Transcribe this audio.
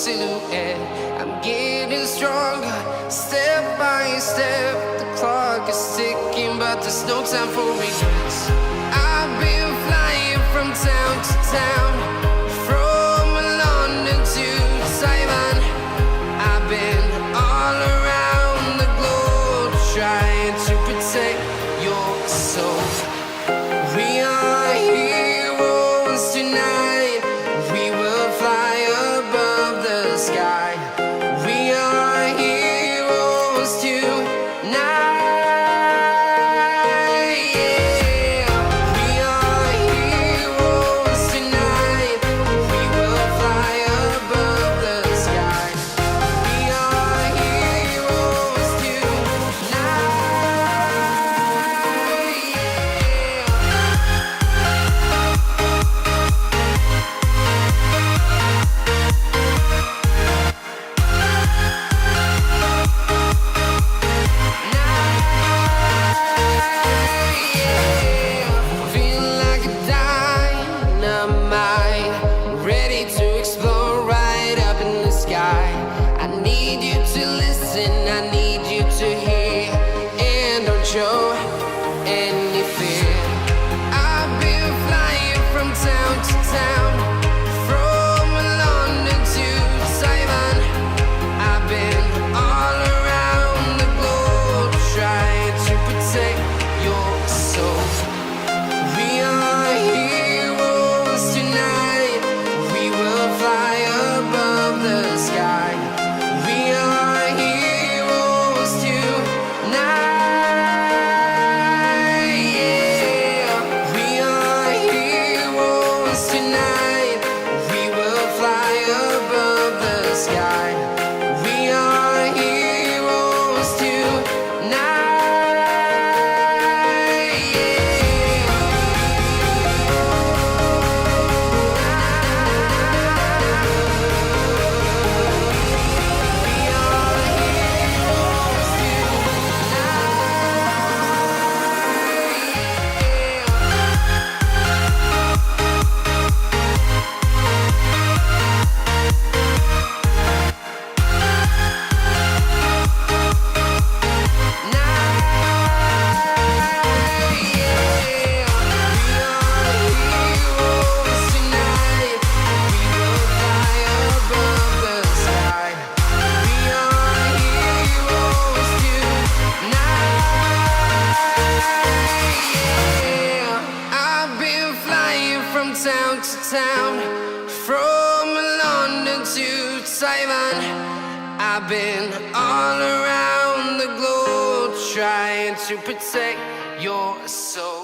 silhouette. I'm getting stronger, step by step. The clock is ticking, but there's no time for regrets. I've been flying from town to town, from London to Taiwan. I've been all around the globe trying to protect your soul. We are heroes tonight. We will fly above the sky. We are heroes tonight. Yeah. We are heroes tonight. We will fly above the sky. We are heroes tonight. Feeling like a dynamite, ready to explode right up in the sky. I need you to listen, I need you to hear, and don't show any fear. I've been flying from town to town, from London to Taiwan. I've been all around the globe trying to protect your soul. We are heroes tonight. We will fly above the sky. We are heroes tonight. Yeah. We are heroes tonight. We will fly above the sky. We are heroes tonight. I've been flying from town to town, from London to Taiwan. I've been all around the globe trying to protect your soul.